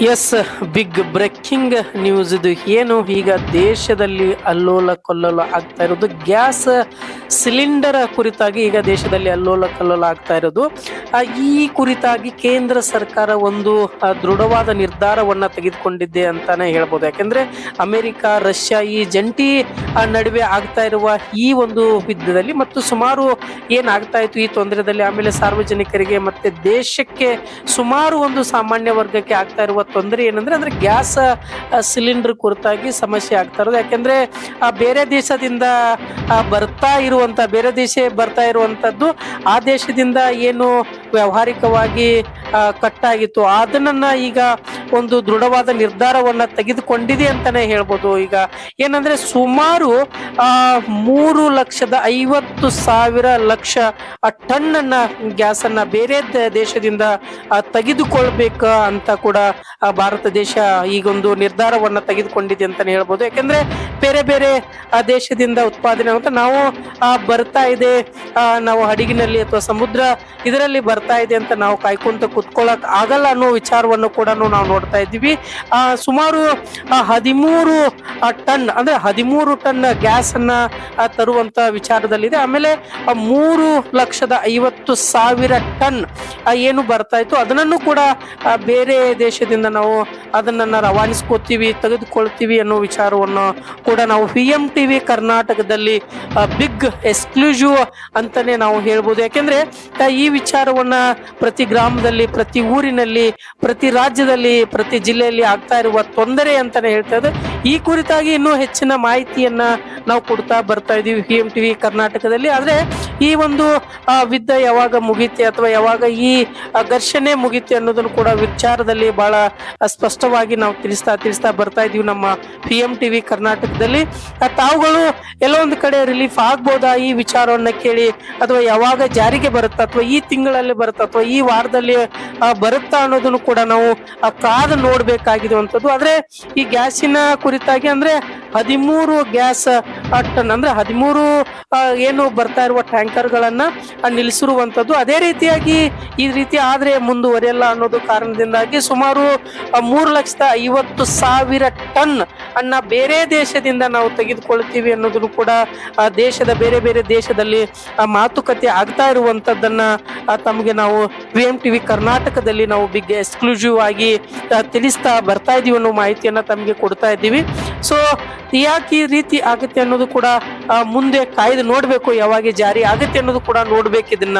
S, big breaking news ಇದು. ಏನು ಈಗ ದೇಶದಲ್ಲಿ ಅಲ್ಲೋಲ ಕಲ್ಲೋಲ ಆಗ್ತಾ ಇರೋದು ಗ್ಯಾಸ್ ಸಿಲಿಂಡರ್ ಕುರಿತಾಗಿ ಈಗ ದೇಶದಲ್ಲಿ ಅಲ್ಲೋಲ ಕಲ್ಲೋಲ ಆಗ್ತಾ ಇರೋದು. ಈ ಕುರಿತಾಗಿ ಕೇಂದ್ರ ಸರ್ಕಾರ ಒಂದು ದೃಢವಾದ ನಿರ್ಧಾರವನ್ನ ತೆಗೆದುಕೊಂಡಿದೆ ಅಂತಾನೆ ಹೇಳ್ಬೋದು. ಯಾಕೆಂದ್ರೆ ಅಮೆರಿಕ, ರಷ್ಯಾ ಈ ಜಂಟಿ ನಡುವೆ ಆಗ್ತಾ ಇರುವ ಈ ಒಂದು ಯುದ್ಧದಲ್ಲಿ ಮತ್ತು ಸುಮಾರು ಏನಾಗ್ತಾ ಇತ್ತು ಈ ತೊಂದರೆದಲ್ಲಿ, ಆಮೇಲೆ ಸಾರ್ವಜನಿಕರಿಗೆ ಮತ್ತೆ ದೇಶಕ್ಕೆ ಸುಮಾರು ಒಂದು ಸಾಮಾನ್ಯ ವರ್ಗಕ್ಕೆ ಆಗ್ತಾ ಇರುವ ತೊಂದರೆ ಏನಂದ್ರೆ ಅಂದ್ರೆ ಗ್ಯಾಸ್ ಸಿಲಿಂಡರ್ ಕುರಿತಾಗಿ ಸಮಸ್ಯೆ ಆಗ್ತಾ ಇರೋದು. ಯಾಕೆಂದ್ರೆ ಬೇರೆ ದೇಶದಿಂದ ಬೇರೆ ದೇಶ ಬರ್ತಾ ಇರುವಂತದ್ದು ಆ ದೇಶದಿಂದ ಏನು ವ್ಯಾವಹಾರಿಕವಾಗಿ ಕಟ್ಟಾಗಿತ್ತು ಅದನ್ನ ಈಗ ಒಂದು ದೃಢವಾದ ನಿರ್ಧಾರವನ್ನ ತೆಗೆದುಕೊಂಡಿದೆ ಅಂತಾನೆ ಹೇಳ್ಬೋದು. ಈಗ ಏನಂದ್ರೆ ಸುಮಾರು 3,50,000 ಟನ್ ಅನ್ನ ಗ್ಯಾಸ್ ಅನ್ನ ಬೇರೆ ದೇಶದಿಂದ ತೆಗೆದುಕೊಳ್ಬೇಕ ಅಂತ ಕೂಡ ಭಾರತ ದೇಶ ಈಗೊಂದು ನಿರ್ಧಾರವನ್ನ ತೆಗೆದುಕೊಂಡಿದೆ ಅಂತಾನೆ ಹೇಳ್ಬೋದು. ಯಾಕಂದ್ರೆ ಬೇರೆ ಬೇರೆ ದೇಶದಿಂದ ಉತ್ಪಾದನೆ ಅಂತ ನಾವು ಬರ್ತಾ ಇದೆ, ನಾವು ಹಡಗಿನಲ್ಲಿ ಅಥವಾ ಸಮುದ್ರ ಇದರಲ್ಲಿ ಬರ್ತಾ ಇದೆ ಅಂತ ನಾವು ಕಾಯ್ಕೊಂತ ಕುತ್ಕೊಳ್ಳಕ್ ಆಗಲ್ಲ ಅನ್ನೋ ವಿಚಾರವನ್ನು ಕೂಡ ನಾವು ನೋಡ್ತಾ ಇದ್ದೀವಿ. ಸುಮಾರು 13 ಟನ್ ಅಂದ್ರೆ 13 ಟನ್ ಗ್ಯಾಸ್ ಅನ್ನ ತರುವಂತ ವಿಚಾರದಲ್ಲಿದೆ. ಆಮೇಲೆ 3,50,000 ಟನ್ ಏನು ಬರ್ತಾ ಇತ್ತು ಅದನ್ನು ಕೂಡ ಬೇರೆ ದೇಶದಿಂದ ನಾವು ಅದನ್ನ ರವಾನಿಸ್ಕೋತೀವಿ, ತೆಗೆದುಕೊಳ್ತೀವಿ ಅನ್ನೋ ವಿಚಾರವನ್ನು ಕೂಡ ನಾವು PMTV ಕರ್ನಾಟಕದಲ್ಲಿ ಬಿಗ್ ಎಕ್ಸ್ಕ್ಲೂಸಿವ್ ಅಂತಾನೆ ನಾವು ಹೇಳ್ಬೋದು. ಯಾಕೆಂದ್ರೆ ಈ ವಿಚಾರವನ್ನ ಪ್ರತಿ ಗ್ರಾಮದಲ್ಲಿ, ಪ್ರತಿ ಊರಿನಲ್ಲಿ, ಪ್ರತಿ ರಾಜ್ಯದಲ್ಲಿ, ಪ್ರತಿ ಜಿಲ್ಲೆಯಲ್ಲಿ ಆಗ್ತಾ ಇರುವ ತೊಂದರೆ ಅಂತಾನೆ ಹೇಳ್ತಾ ಇದೆ. ಈ ಕುರಿತಾಗಿ ಇನ್ನೂ ಹೆಚ್ಚಿನ ಮಾಹಿತಿಯನ್ನ ನಾವು ಕೊಡ್ತಾ ಬರ್ತಾ ಇದೀವಿ PMTV ಕರ್ನಾಟಕದಲ್ಲಿ. ಆದ್ರೆ ಈ ಒಂದು ಯುದ್ಧ ಯಾವಾಗ ಮುಗೀತಿ ಅಥವಾ ಯಾವಾಗ ಈ ಘರ್ಷಣೆ ಮುಗೀತಿ ಅನ್ನೋದನ್ನು ಕೂಡ ವಿಚಾರದಲ್ಲಿ ಬಹಳ ಸ್ಪಷ್ಟವಾಗಿ ನಾವು ತಿಳಿಸ್ತಾ ಬರ್ತಾ ಇದೀವಿ ನಮ್ಮ PMTV ಕರ್ನಾಟಕದಲ್ಲಿ. ತಾವುಗಳು ಎಲ್ಲೋ ಒಂದು ಕಡೆ ರಿಲೀಫ್ ಆಗ್ಬೋದಾ ಈ ವಿಚಾರವನ್ನ ಕೇಳಿ, ಅಥವಾ ಯಾವಾಗ ಜಾರಿಗೆ ಬರುತ್ತಾ ಅಥವಾ ಈ ತಿಂಗಳಲ್ಲಿ ಬರುತ್ತಾ ಅಥವಾ ಈ ವಾರದಲ್ಲಿ ಬರುತ್ತಾ ಅನ್ನೋದನ್ನು ಕೂಡ ನಾವು ಕಾದು ನೋಡ್ಬೇಕಾಗಿರುವಂತದ್ದು. ಆದ್ರೆ ಈ ಗ್ಯಾಸಿನ ಕುರಿತಾಗಿ ಅಂದ್ರೆ 13 ಗ್ಯಾಸ್ ಟನ್ ಅಂದ್ರೆ 13 ಏನು ಬರ್ತಾ ಇರುವ ಟ್ಯಾಂಕರ್ ಗಳನ್ನ ನಿಲ್ಲಿಸಿರುವಂತದ್ದು. ಅದೇ ರೀತಿಯಾಗಿ ಈ ರೀತಿ ಆದ್ರೆ ಮುಂದುವರಿಯಲ್ಲ ಅನ್ನೋದು ಕಾರಣದಿಂದಾಗಿ ಸುಮಾರು 3,50,000 ಟನ್ ಅನ್ನ ಬೇರೆ ದೇಶದಿಂದ ನಾವು ತೆಗೆದುಕೊಳ್ತೀವಿ ಅನ್ನೋದನ್ನು ಕೂಡ ದೇಶದ ಬೇರೆ ಬೇರೆ ದೇಶದಲ್ಲಿ ಮಾತುಕತೆ ಆಗ್ತಾ ಇರುವಂತದ್ದನ್ನ ತಮಗೆ ನಾವು PMTV ಕರ್ನಾಟಕದಲ್ಲಿ ನಾವು ಬಿಗ್ ಎಕ್ಸ್ಕ್ಲೂಸಿವ್ ಆಗಿ ತಿಳಿಸ್ತಾ ಬರ್ತಾ ಇದೀವಿ ಅನ್ನೋ ಮಾಹಿತಿಯನ್ನ ತಮಗೆ ಕೊಡ್ತಾ ಇದ್ದೀವಿ. ಸೊ ಯಾಕೆ ಈ ರೀತಿ ಆಗುತ್ತೆ ಅನ್ನೋದು ಕೂಡ ಮುಂದೆ ಕಾಯ್ದು ನೋಡ್ಬೇಕು, ಯಾವಾಗ ಜಾರಿ ಆಗುತ್ತೆ ಅನ್ನೋದು ಕೂಡ ನೋಡ್ಬೇಕು ಇದನ್ನ.